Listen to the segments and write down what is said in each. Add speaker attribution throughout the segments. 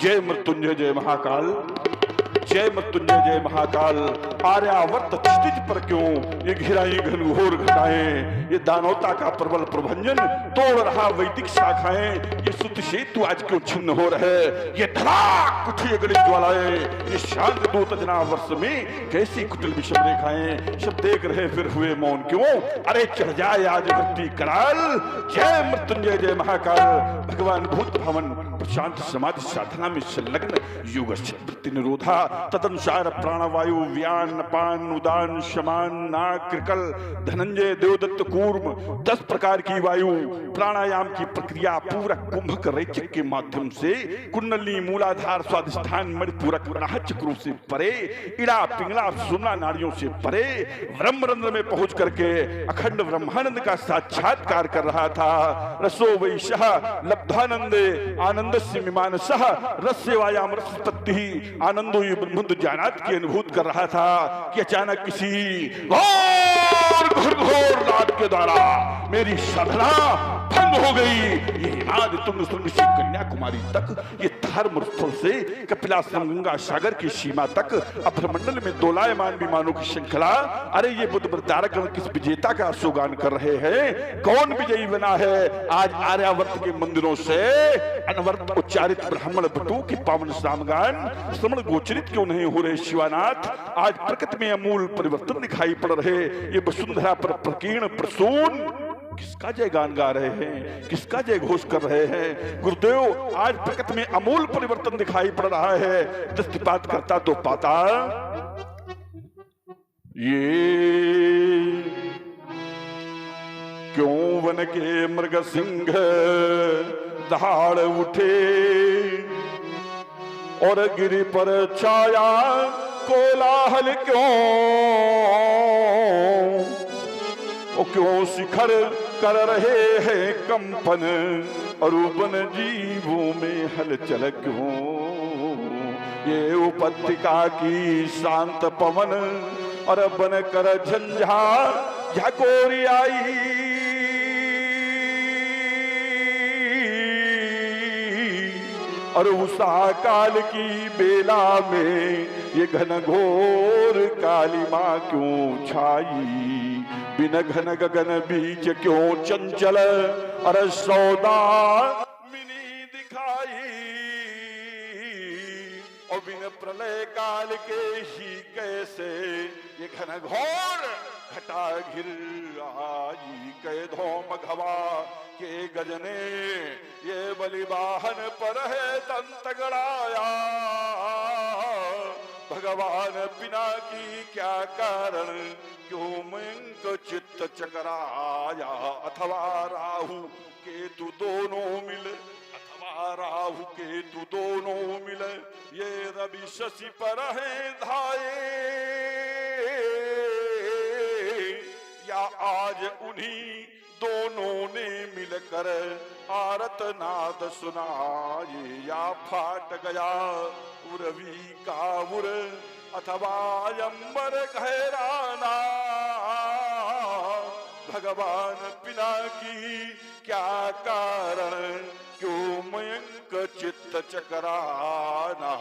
Speaker 1: जय मृत्युंजय जय महाकाल, जय मृत्युंजय जय महाकाल। आर्यावर्त क्षितिज पर क्यों ये घिराई घनघोर घटाएं, ये दानवता का प्रबल प्रभंजन तोड़ रहा वैदिक शाखाएं, ये सुत सेतु आज क्यों छिन्न हो रहे, ये धड़ाक उठी अगली ज्वालाएं, ये शांत दूत जना वर्ष में कैसी कुटिल विषम रेखाएं, सब देख रहे फिर हुए मौन क्यों, अरे चढ़ जाए आज वृत्ति कराल। जय मृत्युंजय जय महाकाल। भगवान भूत भवन प्रशांत समाधि साधना में संलग्न युग वृत्ति निरोधा, तदनुसार प्राणवायु व्यान पान उदान शमान नाक कृकल धनंजय देवदत्त कूर्म 10 प्रकार की वायु प्राणायाम की प्रक्रिया पूरक कुंभक रेचक के माध्यम से कुंडली मूलाधार स्वादिष्ठान मणिपूरक चक्रों से परे इड़ा पिंगला सुमना नाड़ियों से परे ब्रह्मरंध्र में पहुंच करके अखंड ब्रह्मानंद का साक्षात्कार कर रहा था। रसो वैशः लब्धानंदे आनंदस्य मिमानसः रस्यवायाम रसपत्ति आनंदो ब्रह्मंद जानात की अनुभूत कर रहा था कि अचानक किसी घोर नाद के द्वारा मेरी साधना भंग हो गई। ये हिमाद तुंग सुंग से कन्याकुमारी तक, ये धर्म स्थल से कपिलाश्रम गंगा सागर की सीमा तक अभ्रमंडल में दोलायमान विमानों की श्रृंखला। अरे ये बुद्ध वृद्धारगण किस विजेता का सुगान कर रहे हैं, कौन विजयी बना है आज आर्यावर्त के मंदिरों से अनवर्त उच्चारित ब्राह्मण बटू की पावन सामगान श्रवण गोचरित क्यों नहीं हो रहे शिवानाथ। आज प्रकृति में अमूल परिवर्तन दिखाई पड़ रहे, ये वसुंधरा पर प्रकीर्ण प्रसून किसका जय गान गा रहे हैं, किसका जय घोष कर रहे हैं। गुरुदेव आज प्रकृति में अमूल परिवर्तन दिखाई पड़ रहा है, दृष्टिपात करता तो पाता ये क्यों वन के मृग सिंह दहाड़ उठे और गिरि पर छाया कोलाहल क्यों, ओ क्यों शिखर कर रहे हैं कंपन और वन जीवों में हलचल क्यों, ये उपत्यका की शांत पवन और बन कर झंझा झकोरी आई, और उषा काल की बेला में ये घनघोर काली माँ क्यों छाई, बिन घन गगन बीच क्यों चंचल और सौदा मिनी दिखाई, और बिन प्रलय काल के ही कैसे ये घनघोर घटा घिर आई, कै धोम घवा के गजने ये बलिवाहन पर है दंत गड़ाया, भगवान बिना की क्या कारण क्यों मयंक चित्त चकराया, अथवा राहु केतु दोनों मिल, अथवा राहु केतु दोनों मिल ये रवि शशि पर है धाये, या आज उन्हीं दोनों ने मिलकर आरत नाद सुनाए, या फाट गया उर्वी का उर अथवा अंबर गहराना, भगवान पिना की क्या कारण क्यों मयंक चित्त चकराना।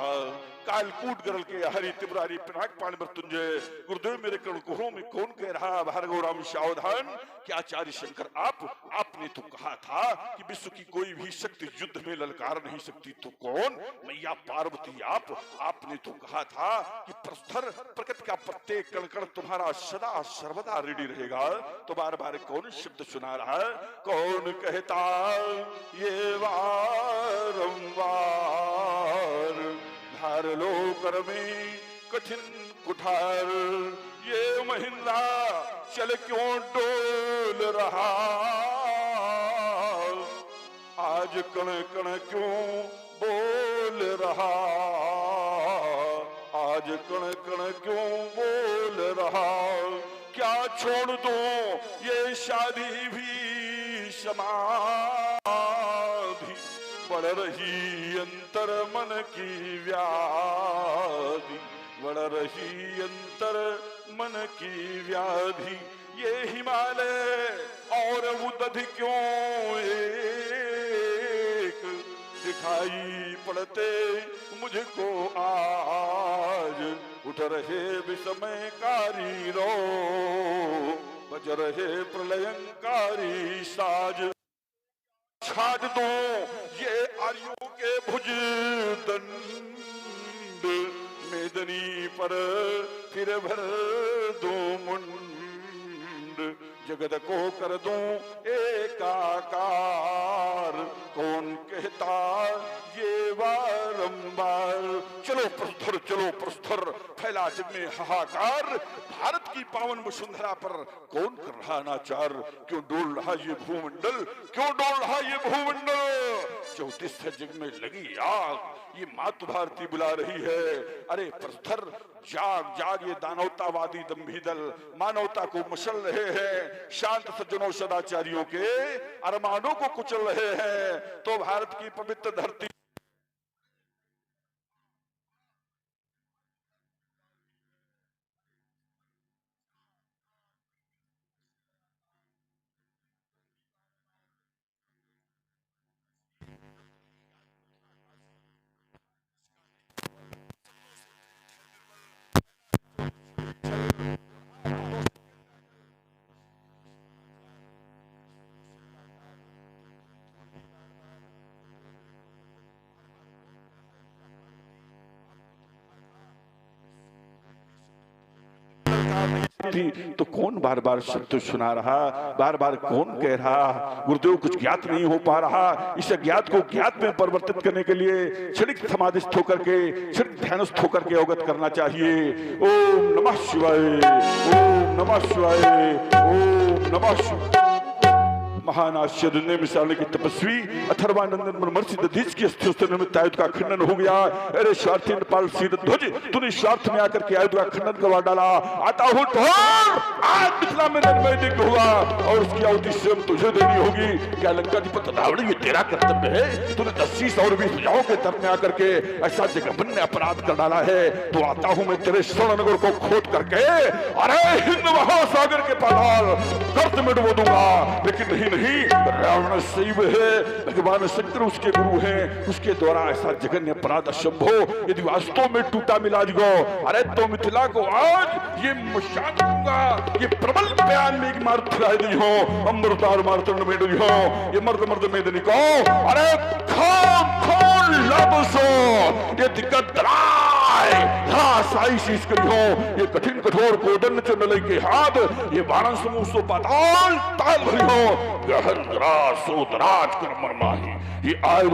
Speaker 1: कालकूट गरल के हरि त्रिपुरारी पिनाक पाण मृत्युंजय। गुरुदेव मेरे कणकुहों में कौन कह रहा भार्गव राम सावधान कि आचार्य शंकर आपने तो कहा था कि विश्व की कोई भी शक्ति युद्ध में ललकार नहीं सकती, तो कौन मैया पार्वती आपने तो कहा था कि प्रस्तर प्रकृति का प्रत्येक कण कण तुम्हारा सदा सर्वदा ऋणी रहेगा, तो बार बार कौन शब्द सुना रहा है, कौन कहता ये वारंवार, धार लो कर में कठिन कुठार, ये महिंद्रा चल क्यों डोल रहा, आज कण कण क्यों बोल रहा, आज कण कण क्यों बोल रहा, क्या छोड़ दो ये शादी भी समाधि, बढ़ रही अंतर मन की व्याधि, बढ़ रही अंतर मन की व्याधि, ये हिमालय और उदधि क्यों एक दिखाई पड़ते मुझको आज, उठ रहे विस्मयकारी रो, बज रहे प्रलयंकारी साज। छाज दो ये आर्यों के भुज दंड, मेदनी पर फिर भर दो मुंड, जगत को कर दूं एकाकार, कौन कहता ये बारंबार। चलो प्रस्थर चलो प्रस्थर, फैला जग में हाहाकार, भारत की पावन वसुंधरा पर कौन कर रहा नाचार। क्यों डोल रहा ये भूमंडल, क्यों डोल रहा ये भूमंडल, चौतीस जग में लगी आग, ये मातृ भारती बुला रही है। अरे प्रस्थर जाग जाग, ये दानवतावादी दंभी दल मानवता को मसल रहे हैं, शांत सज्जनों सदाचारियों के अरमानों को कुचल रहे हैं। तो भारत की पवित्र धरती थी, तो कौन बार बार शब्द सुना रहा, बार बार कौन कह रहा। गुरुदेव कुछ ज्ञात नहीं हो पा रहा। इस अज्ञात को ज्ञात में परिवर्तित करने के लिए क्षणिक समाधिस्थ होकर के, क्षणिक ध्यानस्थ होकर के अवगत करना चाहिए। ओम नमः शिवाय, ओम नमः शिवाय, ओम नमः शिवाय। महान आश्चर्य मिसालने की तपस्वी अथर्वानंदन महर्षि दधीच की अस्थियों में आयुध का खंडन हो गया। अरे स्वार्थी नेपाल सीध ध्वज, तूने स्वार्थ में आकर के आयुध का खंडन करवा डाला। आता हूं ढोल, आज मिथिला में निर्वैदिक हुआ और उसकी अवधि स्वयं तुझे देनी होगी। क्या लंकाधिपत रावण ये तेरा कर्तव्य है? तूने 10 और 20 भुजाओं के दर में आकर के ऐसा जघन्य अपराध कर डाला है। तो आता हूं मैं तेरे स्वर्ण नगर को खोद करके, अरे हिंद महासागर के पाताल गर्त में डुबो दूंगा। लेकिन नहीं नहीं, रावण शैव है, भगवान शंकर उसके गुरु हैं, उसके द्वारा ऐसा जघन्य अपराध असंभव यदि वास्तव में टूटा मिला गो। अरे तो मिथिला को आज ये मशान दूंगा। ये प्रबल बयान में एक मार खिलाई दी हो, अमृतार मारतंड में दी हो, ये मर्द मर्द में देनी को। अरे खोल खोल लाबसो, ये दिक्कत शीश करी हो, ये कठिन कठोर कोदन चंडल के हाथ, ये बाणन समूह सो पाताल ताल भरी हो, गहन ग्रास उदराज कर मरमाही। ये आयुध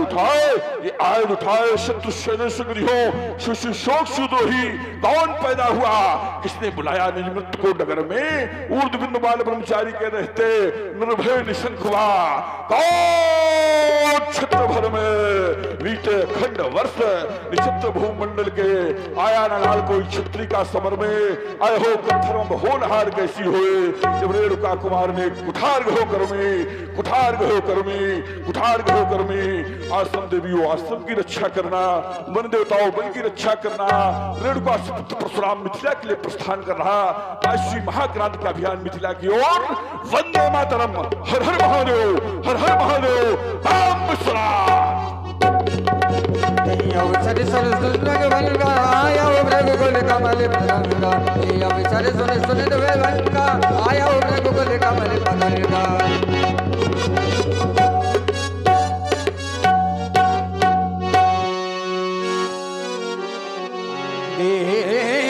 Speaker 1: उठाए शत्रु सैन्य संगरी हो, शिशु शोक सुद्रोही कौन पैदा हुआ, किसने बुलाया निज मृत्यु को नगर में। ऊर्ध बिंदु बाल ब्रह्मचारी के रहते निर्भय निशंक हुआ, कौन क्षेत्र भर में बीते खंड वर्ष निचित्र भूमंडल के आया न लाल कोई क्षत्रि का समर में। आय हो कंथरम होनहार कैसी होए, जब रेणुका कुमार ने कुठार गहो कर्मी, कुठार गहो कर्मी, कुठार गहो कर्मी। आश्रम देवियों आश्रम की रक्षा करना, वन देवताओं वन की रक्षा करना। रेणुका से पुत्र परशुराम मिथिला के लिए प्रस्थान कर रहा। 22वीं महाक्रांति का अभियान मिथिला की ओर। वंदे मातरम, हर हर महादेव, हर हर महादेव, राम विश्राम।
Speaker 2: सर सर सुन बलगा आया हो रघुकुल कमल पदलगा, सर सुन बलगा आया हो रघुकुल कमल पदलगा।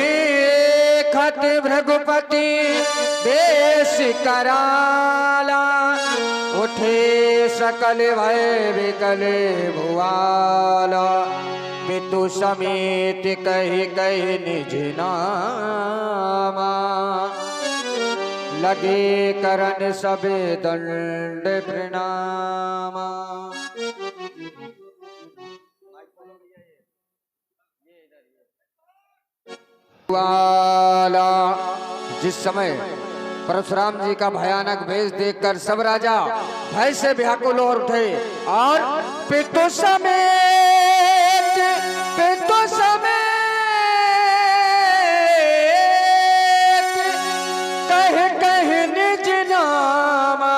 Speaker 2: देखत भृगुपति देश कराला, उठे सकल भय विकल भुआला। पितु समेत कही कही निज नामा, लगे करन सबे दंड प्रणामा। जिस समय परशुराम जी का भयानक भेष देखकर सब राजा भय से व्याकुल हो उठे और पितु समेत कह कह निज नामा,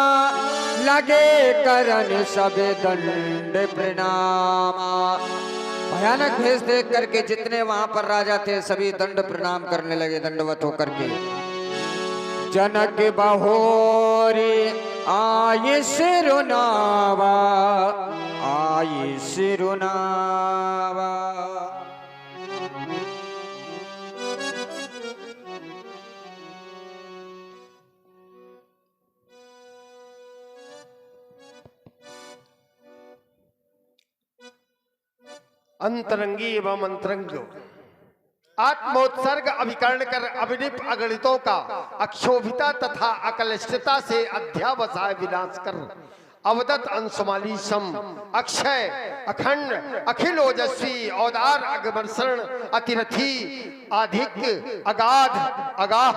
Speaker 2: लगे कर करन सबे दंड प्रणामा। भयानक भेष देख करके जितने वहां पर राजा थे सभी दंड प्रणाम करने लगे, दंडवत होकर के। जनक बहोरी आये सिरुनावा, आये सिरुनावा।
Speaker 3: अंतरंगी एवं अंतरंग आत्मोत्सर्ग अभिकरण कर अभिनिप अगणितों का अक्षोभिता तथा अकलष्टता से अध्यावसाय विनाश कर अवदत अंशमाली सम अक्षय अखंड अखिल ओजस्वी औदार अगमर्षण अतिरथी अधिक अगाध अगाह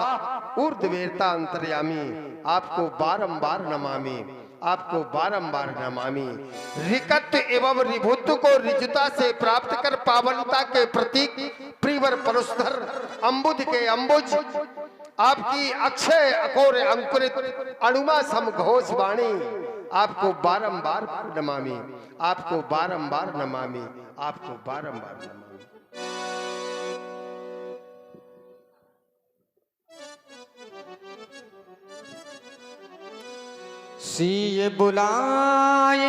Speaker 3: ऊर्ध्ववेरता अंतर्यामी, आपको बारंबार नमामि, आपको बारंबार नमामि। रिकत एवं रिभुत्व को रिजुता से प्राप्त कर पावनता के प्रतीक प्रीवर परुषधर अंबुज के अंबुज, आपकी अक्षय अकोर अंकुरित अणुमा सम घोष वाणी, आपको बारंबार नमामि, आपको बारंबार नमामि, आपको बारंबार नमामि।
Speaker 2: सीय बुलाए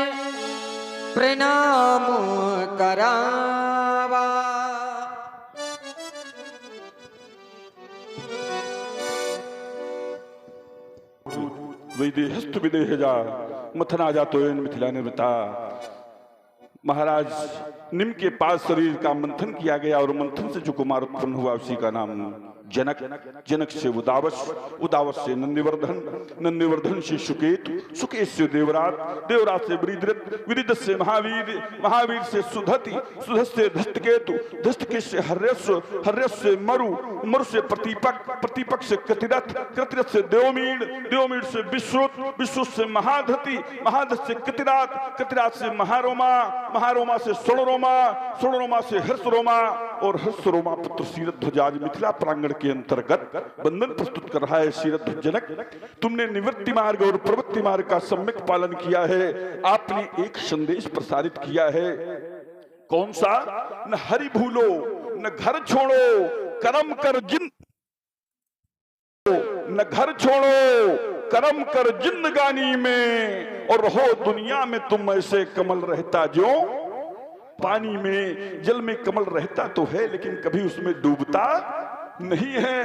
Speaker 2: प्रणाम करावा,
Speaker 1: वैदेहस्त विदेह जा मथना जा तो मिथिला ने बता। महाराज निम के पास शरीर का मंथन किया गया और मंथन से जो कुमार उत्पन्न हुआ उसी का नाम जनक, जनक से उदावस, उदावस से नंदिवर्धन, नंदिवर्धन से सुकेत, सुकेत से देवरात, देवरात से वृद्रथ, वृद्रथ से महावीर, महावीर से सुधति, सुधत से धस्तकेतु, धस्तकेत से हर्यस्व, हर्यस्व से मरु, मरु से प्रतिपक, प्रतिपक से कृतिरथ, कृतिरथ से देवमीड़, देवमीड़ से विश्रुत, विश्रुत से महाधति, महाधत से कृतिरात, कृतिरात से महारोमा, महारोमा से स्वर्णरोमा, स्वर्णरोमा से हर्षरोमा और हर्षरोमा पुत्र शीरध्वज मिथिला प्रांगण के अंतर्गत बंधन प्रस्तुत कर रहा है। शीरध्वज जनक, तुमने निवृत्ति मार्ग और प्रवृत्ति मार्ग का सम्यक पालन किया है। आपने एक संदेश प्रसारित किया है, कौन सा? न हरि भूलो, न घर छोड़ो, कर्म कर जिन, न घर छोड़ो, कर्म कर जिंदगानी में, और रहो दुनिया में तुम ऐसे कमल रहता जो पानी में। जल में कमल रहता तो है लेकिन कभी उसमें डूबता नहीं है।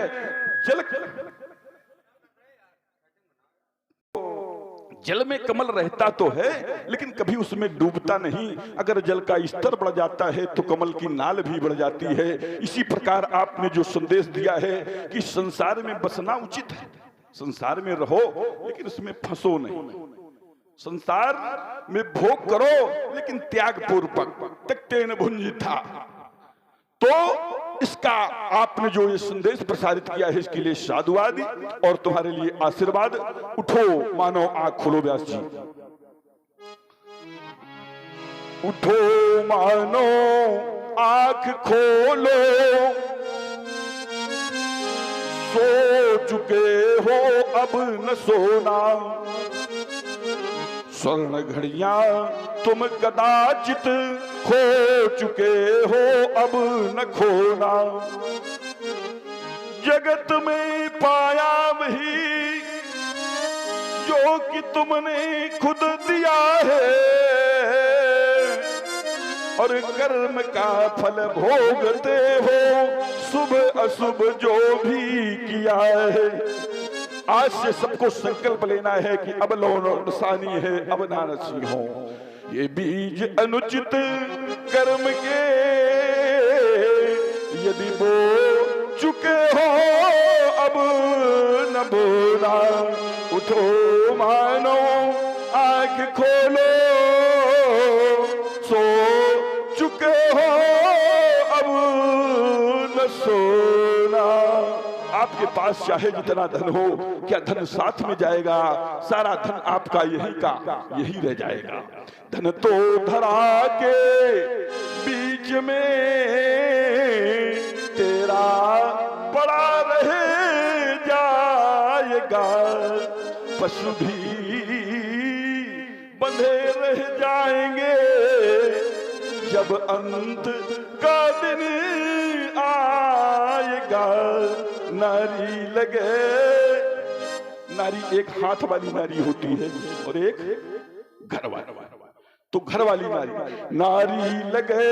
Speaker 1: जल में कमल रहता तो है लेकिन कभी उसमें डूबता नहीं। अगर जल का स्तर बढ़ जाता है तो कमल की नाल भी बढ़ जाती है। इसी प्रकार आपने जो संदेश दिया है कि संसार में बसना उचित है, संसार में रहो लेकिन उसमें फंसो नहीं, संसार में भोग करो लेकिन त्याग पूर्वक, त्यक्ते न भुंजिता। तो इसका आपने जो ये संदेश प्रसारित किया है इसके लिए साधुवाद और तुम्हारे लिए आशीर्वाद। उठो मानो, आंख खोलो व्यास जी, उठो मानो आंख खोलो, सो चुके हो अब न सोना, स्वर्ण घड़ियां तुम कदाचित खो चुके हो अब न खोना। जगत में पाया वही जो कि तुमने खुद दिया है, और कर्म का फल भोगते हो शुभ अशुभ जो भी किया है। आज से सबको संकल्प लेना है कि अब नौसानी है, अब नानसी हो। ये बीज अनुचित कर्म के यदि बो चुके हो अब न बोना। उठो मानो आंख खोलो, सो चुके हो अब न सोना। आपके पास चाहे जितना धन हो, क्या धन साथ में जाएगा? सारा धन आपका यही का यही रह जाएगा। धन तो धरा के बीच में तेरा पड़ा रह जाएगा, पशु भी बंधे रह जाएंगे जब अंत का दिन आएगा। नारी लगे, नारी एक हाथ वाली नारी होती है और एक घर वाली। तो घर वाली नारी, नारी लगे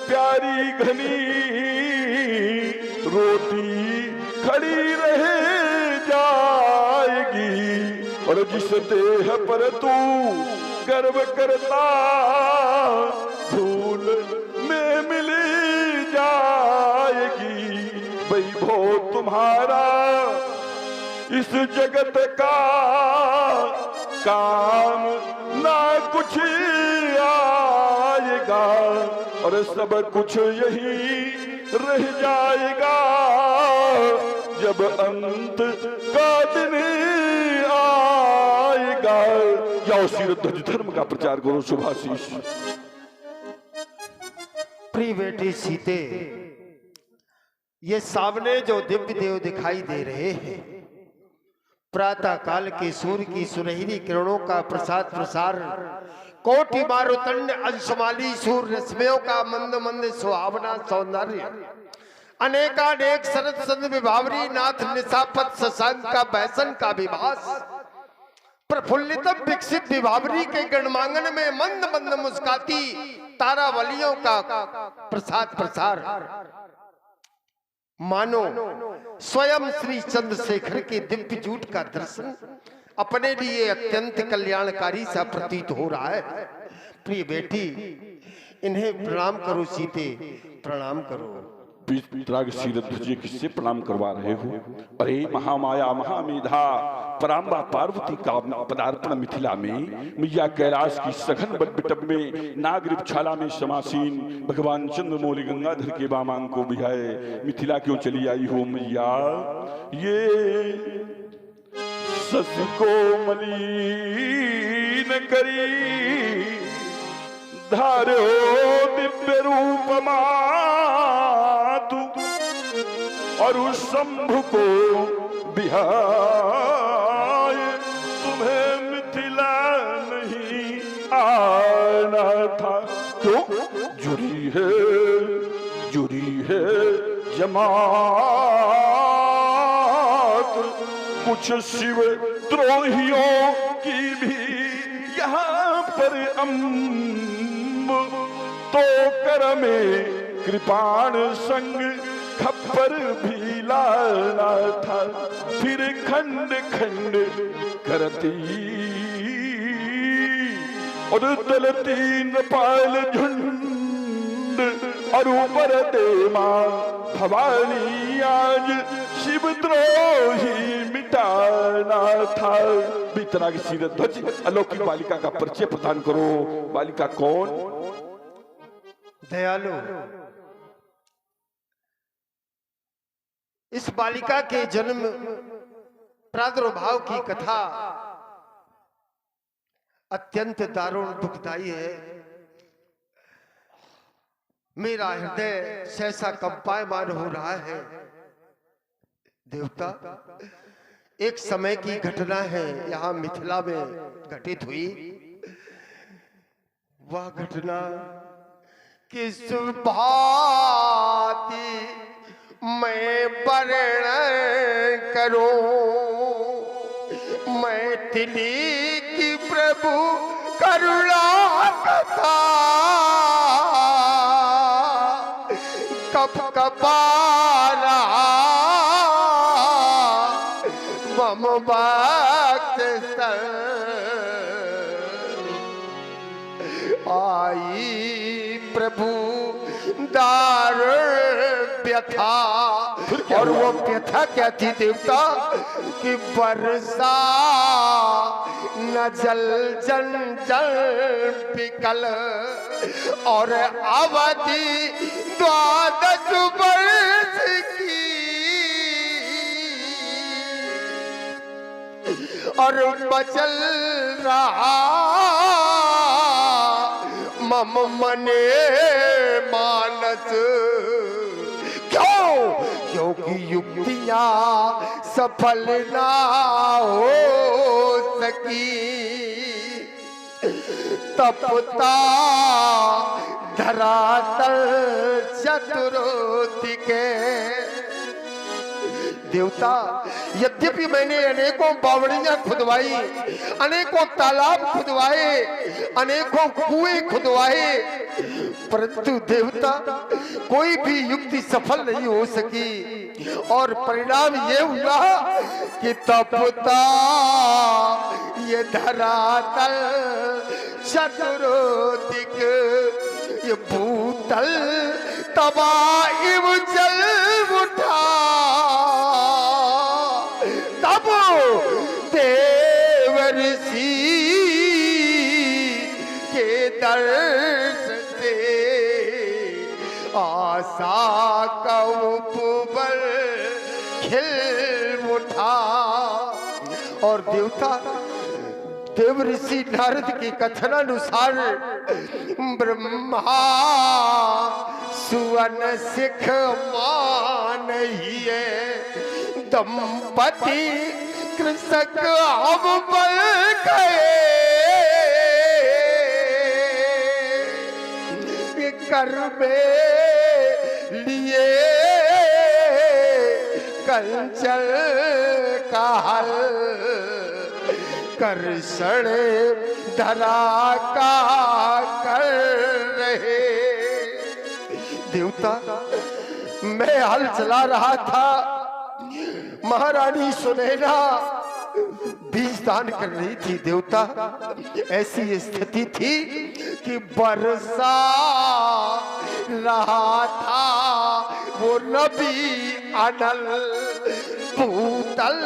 Speaker 1: प्यारी घनी, रोती खड़ी रह जाएगी। और जिस देह पर तू गर्व करता धूल में मिल जाएगी। वैभव तुम्हारा इस जगत का काम ना कुछ आएगा और सब कुछ यही रह जाएगा जब अंत का दिन आएगा। जाओ सीरत ध्वज धर्म का प्रचार करो। शुभाशीष।
Speaker 3: प्रिय बेटी सीते, ये सामने जो दिव्य देव दिखाई दे रहे हैं, प्रातः काल के सूर्य की सुनहरी किरणों का प्रसाद प्रसार, कोटि मारुतंड अंशमाली सूर्य रश्मियों का मंद मंद सुहावना सौंदर्य, अनेकानेक शरद संद विभावरी नाथ निशापत शशांक का बैसन का विभास, प्रफुल्लित विकसित विभावरी के गणमांगन में मंद मंद मुस्काती तारावलियों का प्रसाद प्रसार, मानो स्वयं श्री चंद्रशेखर के दिव्य जूट का दर्शन अपने लिए अत्यंत कल्याणकारी सा प्रतीत हो रहा है। प्रिय बेटी, इन्हें प्रणाम करो सीते, प्रणाम करो।
Speaker 1: वितराग सीरत ध्वज किससे प्रणाम करवा रहे हो? अरे महामाया महामेधा पराम्बा पार्वती का पदार्पण मिथिला में, मैया कैलाश की सघन बटबिटब में नागरिपशाला में समासीन भगवान चंद्रमौली गंगाधर के वामांग को बिहाए मिथिला क्यों चली आई हो मैया? ये शशि को मलिन करी धारो दिव्य रूप मातु और उस शंभु को बिहाय तुम्हें मिथिला नहीं आना था। क्यों? जुड़ी है जमात, कुछ शिव द्रोहियों की भी यहाँ पर तो कर में कृपाण संग खप्पर भी लाना था। फिर खंड खंड करती और दलती नपाल झुंड और ऊपर दे मां भवानी आज शिवद्रोही मिटाना था। वितराग सीरत ध्वज अलौकिक बालिका का परिचय प्रदान करो। बालिका कौन?
Speaker 3: दयालु, इस बालिका के जन्म प्रादुर्भाव की कथा अत्यंत दारुण दुखदायी है। मेरा हृदय सहसा कंपायमान हो रहा है। देवता, एक समय की घटना है, यहाँ मिथिला में घटित हुई। वह घटना किस भांति मैं वर्णन करूं? मैथिली की प्रभु करुणा कथा कप कपा रहा मम भक्त आई प्रभु दारुण व्यथा। और वो व्यथा क्या थी देवता? कि वर्षा न जल जन जल पिकल और अवधि 12 वर्ष की और बचल रहा मम मने मानस। क्यों? क्योंकि युक्तियां सफल ना हो सकी। तपता धरातल चतुरोति के। देवता, यद्यपि मैंने अनेकों बावड़ियां खुदवाई, अनेकों तालाब खुदवाए, अनेकों कुएं खुदवाए, परंतु देवता कोई भी युक्ति सफल नहीं हो सकी और परिणाम ये हुआ कि तपता ये धरातल चतुरोदिक, ये भूतल तबाइव जल उठा। तब देवर्षि के दर्श से आशा का उपबल खिल उठा। और देवता देवऋषि नारद के कथनानुसार ब्रह्मा सुवन सिख मान ही है, दंपति कृषक अब बल गए। कर में लिए कंचल का हल, कर्षण धरा का कर रहे। देवता, मैं हल चला रहा था, महारानी सुनैना बीज दान कर रही थी। देवता, ऐसी स्थिति थी कि बरसा रहा था वो नबी अनल, भूतल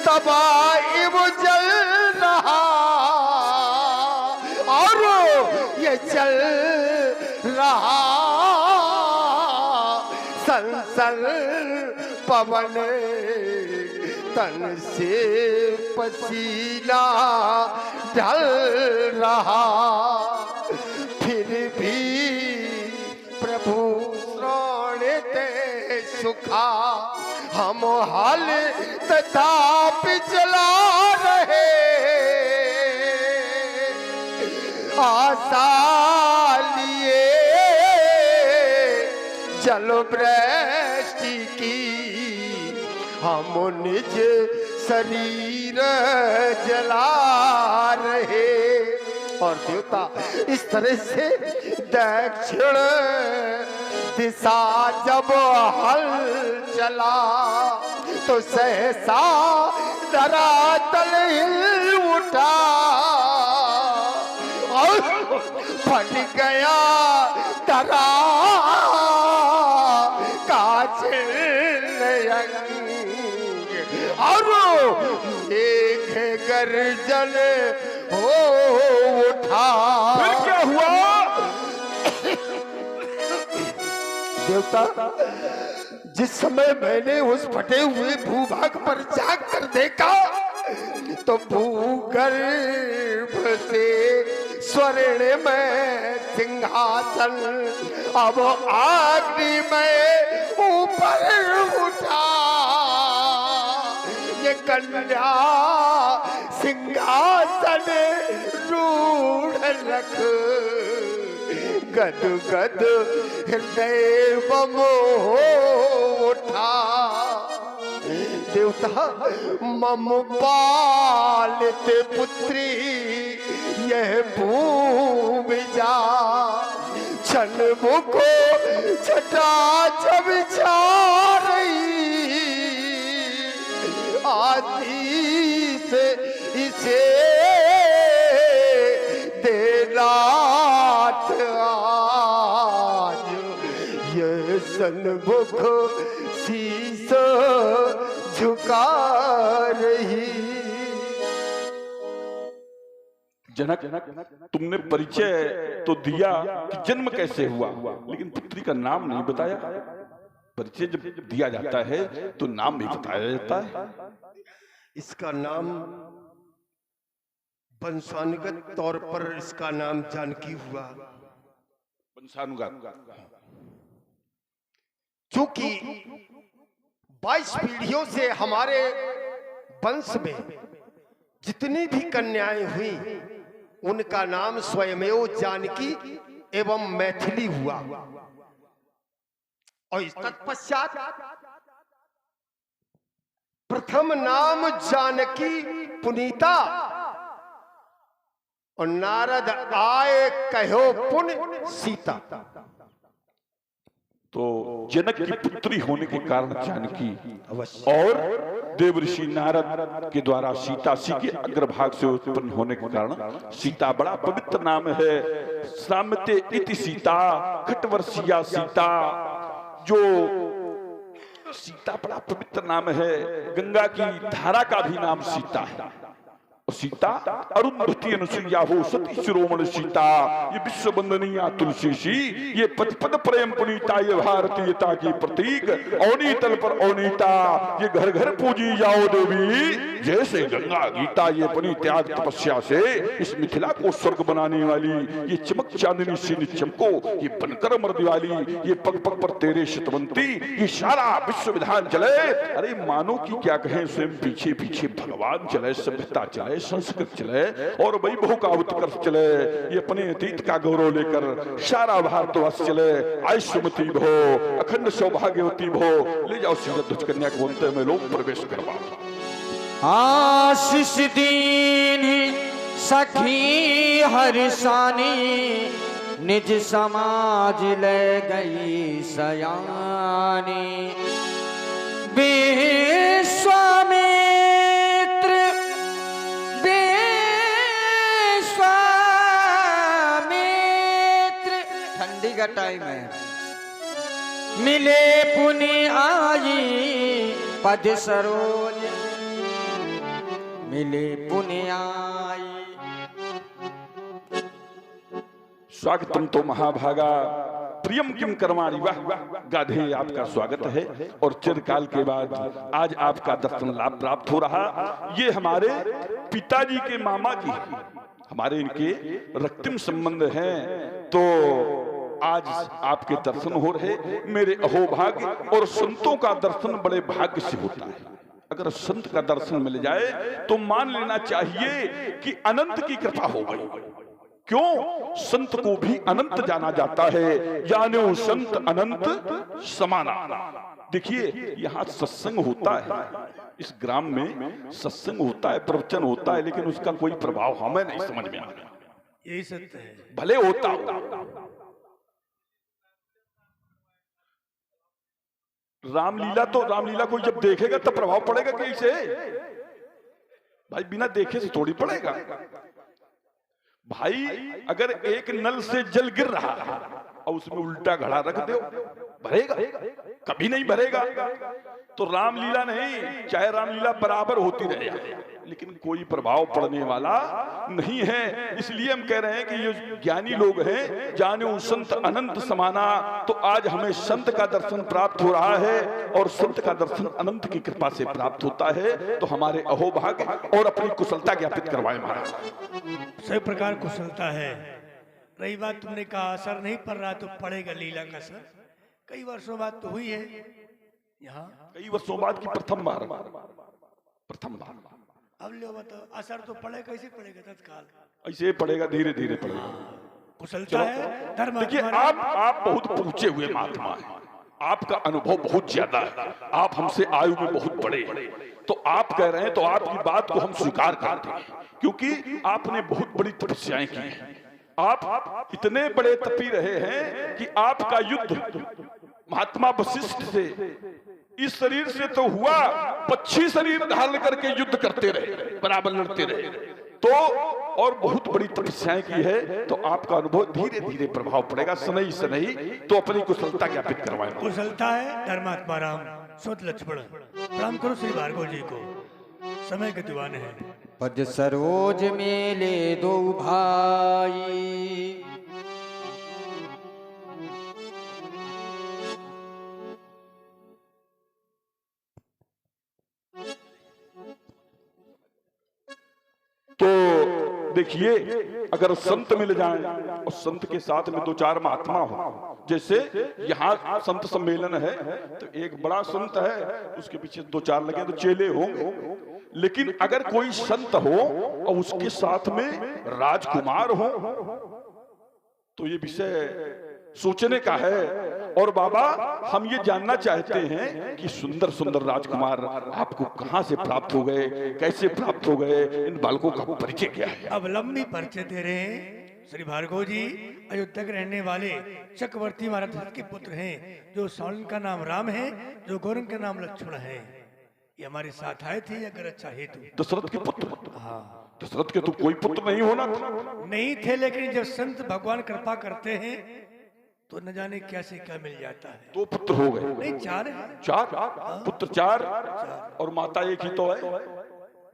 Speaker 3: तबाइव जल रहा और ये चल रहा संसल पवन, तन से पसीना ढल रहा। फिर भी प्रभु श्रोणते सुखा, हम हल तथा पिछला रहे। आशा लिए जल वृष्टि की, हम निज शरीर जला रहे। और देवता, इस तरह से दक्षिण दिशा जब हल चला तो सहसा धरातल हिल उठा और फट गया धरा और एक गर्जन हो उठा।
Speaker 1: फिर क्या हुआ?
Speaker 3: देवता, जिस समय मैंने उस फटे हुए भूभाग पर जाग कर देखा तो भूगर्भ से स्वर्ण में सिंहासन अब अग्नि में ऊपर उठा। ये कन्या सिंहासन रूढ़ रख, गद गद हृदय बमोह उठा। देवता, मम पालित पुत्री यह भूमि जा, क्षण मुको छटा जब जा रही। आती से इसे देनाथ आज, ये सन्मुख शीश झुका रही।
Speaker 1: जनक, तुमने परिचय तो दिया कि जन्म कैसे हुआ, लेकिन पुत्री का नाम नहीं बताया। परिचय जब दिया जाता है तो नाम भी बताया जाता है।
Speaker 3: इसका नाम वंशानुगत तौर पर इसका नाम जानकी हुआ।
Speaker 1: वंशानुगत,
Speaker 3: क्योंकि 22 पीढ़ियों से हमारे वंश में जितनी भी कन्याएं हुई उनका नाम स्वयमेव जानकी एवं मैथिली हुआ। और इस तत्पश्चात प्रथम नाम जानकी पुनीता और नारद आए कहो पुण्य सीता।
Speaker 1: तो जनक की पुत्री होने के कारण जानकी और देवऋषि नारद के द्वारा सीता सी के अग्रभाग से उत्पन्न होने के कारण सीता बड़ा पवित्र नाम है। साम्यते इति सीता खटवर्षिया सीता, जो सीता बड़ा पवित्र नाम है। गंगा की धारा का भी नाम सीता है। सीता अरुंधति अनुसुईया हो सती शिरोमणि सीता, ये विश्व वंदनीया तुलसी, ये पद पद प्रेम पुनीता, ये भारतीयता की प्रतीक औनी तल पर औनीता, ये घर घर पूजी जाओ देवी जैसे गंगा गीता। ये अपनी त्याग तपस्या से इस मिथिला को स्वर्ग बनाने वाली, ये चमक चांदनी से चमको, ये बनकर मर्द वाली, ये पग पग पर तेरे शतवंती, ये सारा विश्व विधान चले। अरे मानो की क्या कहें, स्वयं पीछे पीछे भगवान चले, सभ्यता चले, संस्कृत चले और वैभव का उत्कर्ष चले। ये अपने अतीत का गौरव लेकर सारा भारतवर्ष चले। आयुष्मती भो, अखंड सौभाग्यवती भो। ले जाओ सीधा ध्वज कन्या को अंत में लोग प्रवेश करवाओ।
Speaker 2: आशीष दीन सखी हर्षानी, निज समाज ले गई सयानी। ठंडी का टाइम है। मिले पुण्य आई पद सरोज, मिले पुण्य आई।
Speaker 1: स्वागतम तो महाभागा प्रियम किम कर्माणि, वाह गाधे आपका स्वागत है। और चिरकाल के बाद आज आपका दर्शन लाभ प्राप्त हो रहा। ये हमारे पिताजी के मामा की, हमारे इनके रक्तिम संबंध हैं। तो आज आपके दर्शन हो रहे, मेरे अहोभाग्य। और संतों का दर्शन बड़े भाग्य से होता है। अगर संत का दर्शन मिल जाए तो मान लेना चाहिए कि अनंत की कृपा हो गई। क्यों? संत को भी अनंत जाना जाता है। जानो संत अनंत समाना। देखिए यहाँ सत्संग होता है, इस ग्राम में सत्संग होता है, प्रवचन होता है, लेकिन उसका कोई प्रभाव हमें नहीं समझ में आता।
Speaker 4: यही सत्य है।
Speaker 1: भले होता रामलीला, तो रामलीला कोई जब देखेगा तब प्रभाव पड़ेगा कैसे? भाई बिना देखे से थोड़ी पड़ेगा। भाई अगर एक नल से जल गिर रहा है और उसमें उल्टा घड़ा रख दो, भरेगा? कभी नहीं भरेगा। तो रामलीला नहीं, चाहे रामलीला बराबर होती रहे, लेकिन कोई प्रभाव पड़ने वाला नहीं है। इसलिए हम कह रहे हैं कि ये ज्ञानी लोग हैं, जानो संत अनंत समाना। तो आज हमें संत का दर्शन प्राप्त हो रहा है और संत का दर्शन अनंत की कृपा से प्राप्त होता है। तो हमारे अहोभाग्य और अपनी कुशलता ज्ञापित करवाए महाराज।
Speaker 4: सही प्रकार कुशलता है। रही बात तुमने कहा असर नहीं पड़ रहा, तो पड़ेगा लीला का असर। कई वर्षों बाद तो हुई है यहाँ,
Speaker 1: कई वर्षों बाद की प्रथम बार।
Speaker 4: अब लो बताओ, असर तो पड़े, कैसे पड़ेगा तत्काल?
Speaker 1: ऐसे पड़ेगा, धीरे धीरे पड़ेगा।
Speaker 4: कुशलता है, धर्म।
Speaker 1: देखिए आप बहुत पहुंचे हुए महात्मा हैं, आपका अनुभव बहुत ज्यादा है, आप हमसे आयु में बहुत बड़े हैं। तो आप कह रहे हैं तो आपकी बात को हम स्वीकार करते हैं, क्योंकि आपने बहुत बड़ी तपस्याएं की हैं। आप इतने बड़े तपी रहे हैं कि आपका युद्ध महात्मा वशिष्ठ से इस शरीर से तो हुआ, पक्षी शरीर धारण करके युद्ध करते रहे, बराबर लड़ते रहे। तो और बहुत बड़ी तपस्याएं की है, तो आपका अनुभव धीरे धीरे प्रभाव पड़ेगा, सनई सनई। तो अपनी कुशलता ज्ञापित करवाएं।
Speaker 4: कुशलता है धर्मात्मा राम स्वत लक्ष्मण। प्रणाम करो श्री भार्गव जी को, समय के दीवान है।
Speaker 2: पद सरोज मेले दो भाई,
Speaker 1: तो देखिए अगर संत मिल जाए और संत के साथ में दो चार महात्मा हो, जैसे यहाँ संत सम्मेलन है तो एक बड़ा संत है, उसके पीछे दो चार लगे तो चेले होंगे। लेकिन अगर कोई संत हो और उसके साथ में राजकुमार हो तो ये विषय सोचने का है। और बाबा हम ये जानना चाहते हैं कि सुंदर सुंदर राजकुमार आपको कहां से प्राप्त हो गए, कैसे प्राप्त हो गए, इन बालकों का परिचय क्या है?
Speaker 4: अब लंबी परिचय दे रहे हैं। श्री भार्गव जी अयोध्या के रहने वाले चक्रवर्ती महाराज दशरथ के पुत्र हैं, जो सावन का नाम राम है, जो गौरव का नाम लक्ष्मण है। ये हमारे साथ आए थे अगर अच्छा हेतु।
Speaker 1: दशरथ के पुत्र?
Speaker 4: हाँ,
Speaker 1: दशरथ के तो कोई पुत्र नहीं होना था।
Speaker 4: नहीं थे, लेकिन जब संत भगवान कृपा करते हैं तो न जाने क्या से क्या मिल जाता है।
Speaker 1: 2 पुत्र हो गए?
Speaker 4: नहीं, 4 है।
Speaker 1: 4 पुत्र 4 और माता एक ही तो है।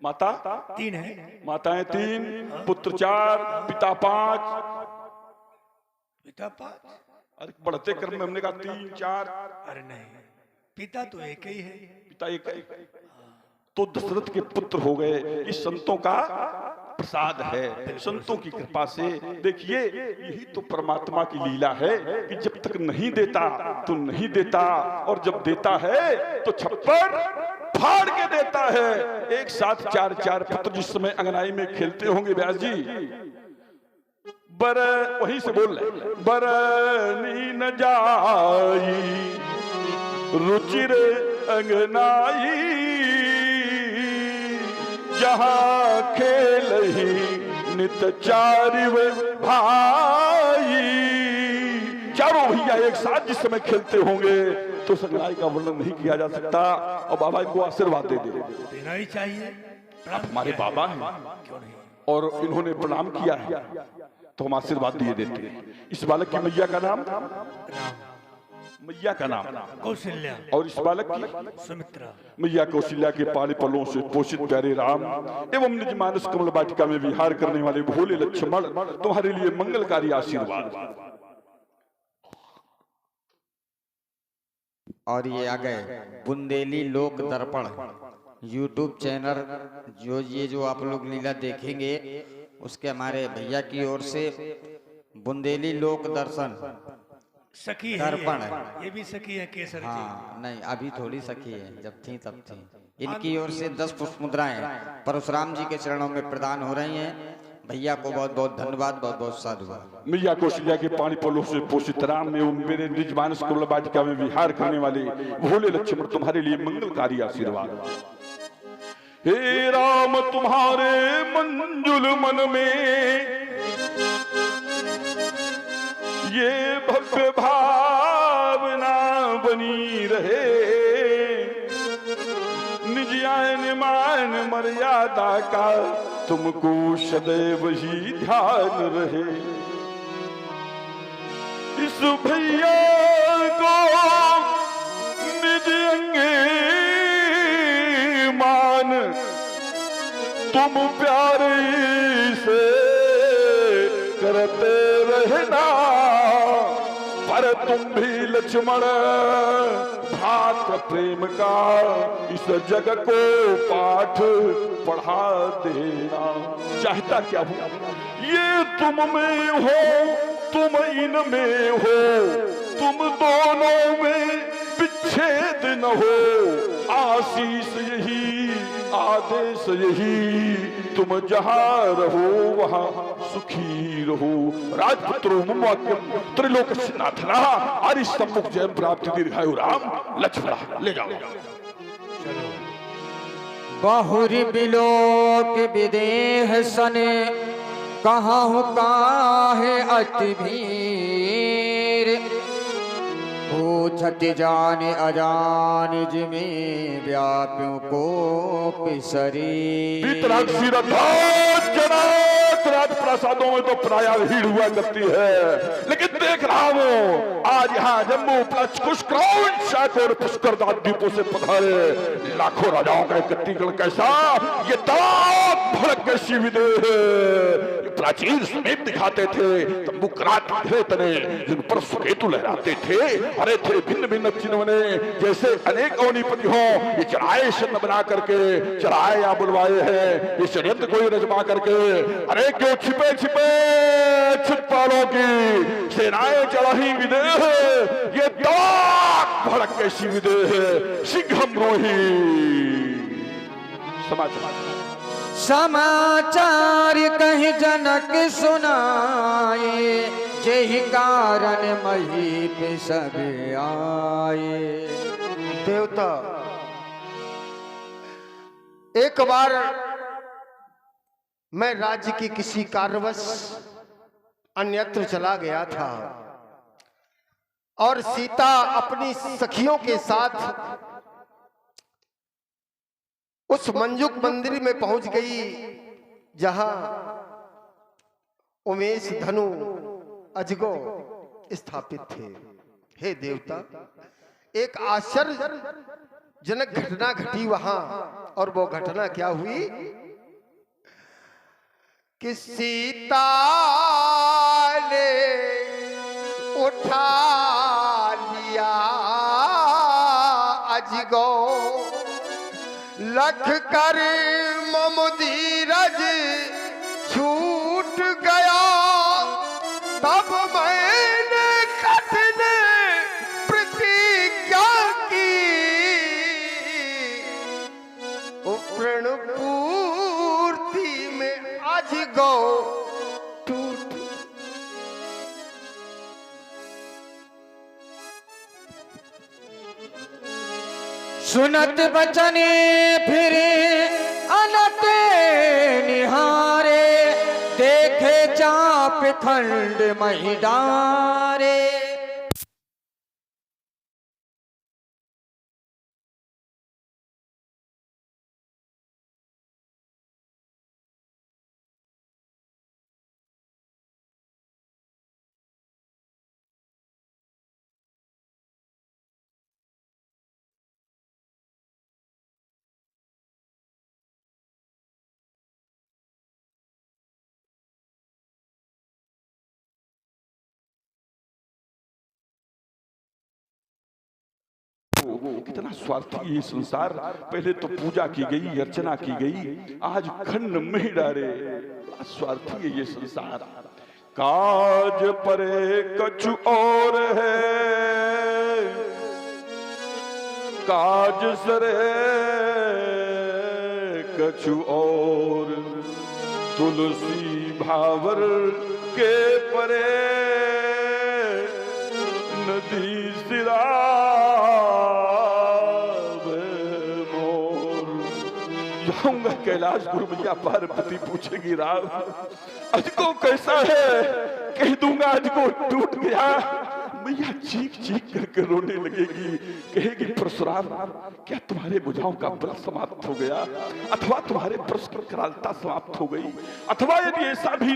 Speaker 1: माता
Speaker 4: 3 है।
Speaker 1: माताएं 3, पुत्र 4, पिता 5।
Speaker 4: पिता 5?
Speaker 1: अरे बढ़ते क्रम में हमने कहा 3 4।
Speaker 4: अरे नहीं, पिता तो एक ही है।
Speaker 1: पिता एक ही। तो दशरथ के पुत्र हो गए। ये संतों का प्रसाद है, संतों की कृपा से। देखिए यही तो परमात्मा की लीला है कि जब तक नहीं देता तो नहीं देता, और जब देता है तो छप्पर फाड़ के देता है। एक साथ 4 पुत्र जिस समय अंगनाई में खेलते होंगे व्यास जी, बर वहीं से बोल रहे, बरनी न जाई रुचिर अंगनाई, जहां खेल ही नित 4 भाई। चारों भैया एक साथ जिस समय खेलते होंगे तो संग्राही का वर्णन नहीं किया जा सकता। और बाबा इनको आशीर्वाद दे दे,
Speaker 4: देना ही चाहिए।
Speaker 1: आप हमारे बाबा हैं
Speaker 4: क्यों नहीं?
Speaker 1: और इन्होंने प्रणाम किया है तो हम आशीर्वाद दिए देते हैं। इस बालक की मैया का नाम, मैया का नाम
Speaker 4: कौशल्या, और
Speaker 1: इस बालक की
Speaker 4: सुमित्रा।
Speaker 1: मैया कौशल्या के पाले पलों से पोषित प्यारे राम एवं निज मानस कमल वाटिका में विहार करने वाले भोले लक्ष्मण, तुम्हारे लिए मंगलकारी आशीर्वाद।
Speaker 2: और ये आ गए बुंदेली लोक दर्पण यूट्यूब चैनल। जो आप लोग लीला देखेंगे उसके हमारे भैया की ओर से बुंदेली लोक दर्शन
Speaker 4: सखी है
Speaker 2: दर्पण है।
Speaker 4: ये भी सखी है केसर की।
Speaker 2: हाँ नहीं, अभी थोड़ी सखी है, जब थी तब थी। इनकी ओर से 10 पुष्प मुद्राएं परशुराम जी के चरणों में प्रदान हो रही हैं। भैया को बहुत बहुत धन्यवाद, बहुत बहुत साधुवाद।
Speaker 1: मैया कौशल्या के पानी पलों से पोषित राम एवं मेरे निज मानस कमल वाटिका में विहार करने वाले भोले लक्ष्मण, तुम्हारे लिए मंगलकारी आशीर्वाद। हे राम तुम्हारे मंजुल मन में ये भव्य भावना बनी रहे, निज आयन मान मर्यादा का तुमको सदैव ही ध्यान रहे। इस भैया को निज अंगे मान तुम प्यारे से करते रहना, पर तुम भी लक्ष्मण भात प्रेम का इस जग को पाठ पढ़ा देना। चाहता क्या हो, ये तुम में हो, तुम इन में हो, तुम दोनों में विच्छेद न हो। आशीष यही, आदेश यही, तुम जहां रहो वहां सुखी रहो। राजपुत्रो ममवाक्यम त्रिलोकनाथना आरि सम्मुख जय प्राप्ति दीर्घायु राम लक्ष्मण। ले जाओ।
Speaker 2: बहुरी बिलोक विदेह सने, कहाँ काहे अति भीर। पूछत जाने अजान जिमे व्याप्यों को पिसरी।
Speaker 1: राजप्रासादों में तो प्राय भीड़ हुआ करती है, लेकिन देख रहा हूँ आज यहाँ जम्मू पुष्कर पुष्कर द्वीपों से पधारे लाखों राजाओं का एकत्रीकरण। कैसा ये दाग भड़क कैसी विदेह है। प्राचीन समीप दिखाते थे, तंबू कराते तने जिन पर सुकेतु लहराते थे। अरे थे भिन्न भिन्न चिन्ह बने, जैसे अनेक अवनीपति हो। ये चढ़ाए शन्न बना करके चढ़ाए या बुलवाए हैं, ये षड्यंत्र कोई रजमा करके। अरे क्यों छिपे छिपे छिपालों की सेनाएं चढ़ाही विदेह, ये दाग भड़क कैसी विदेह है। शीघ्रम रोही समाचार
Speaker 2: समाचार कहीं जनक सुनाए, जेहि कारण मही पे सब आए।
Speaker 3: देवता एक बार मैं राज्य की किसी कारणवश अन्यत्र चला गया था और सीता अपनी सखियों के साथ उस मंजुक मंदिर में पहुंच गई जहां उमेश धनु अजगो स्थापित थे। हे देवता, एक आश्चर्यजनक घटना घटी वहां, और वो घटना क्या हुई कि सीता ने उठा लिया अजगो, लख कर मम धीरज छूट गया। तब मैंने कठिन प्रतिज्ञा की, प्रण पूर्ति में अजगो टूट।
Speaker 2: सुनत बचने फिरे अनत निहारे, देखे चाप खंड मही डारे।
Speaker 1: कितना स्वार्थी है ये संसार। पहले तो पूजा की गई, अर्चना की गई, आज खंड में डारे। स्वार्थी है ये संसार। काज परे कछु और है, काज सरे कछु और। तुलसी भावर के परे नदी सिरा जाऊंगा कैलाश, गुरु मैया पार्वती पूछेगी राम अजको कैसा है, कह दूंगा अजको टूट गया। मैया चीख चीख करके रोने लगेगी, कहेगी परशुराम क्या तुम्हारे बुझाओं का बल समाप्त हो गया, अथवा तुम्हारे प्रश्न की करालता समाप्त हो गई, अथवा यदि ऐसा भी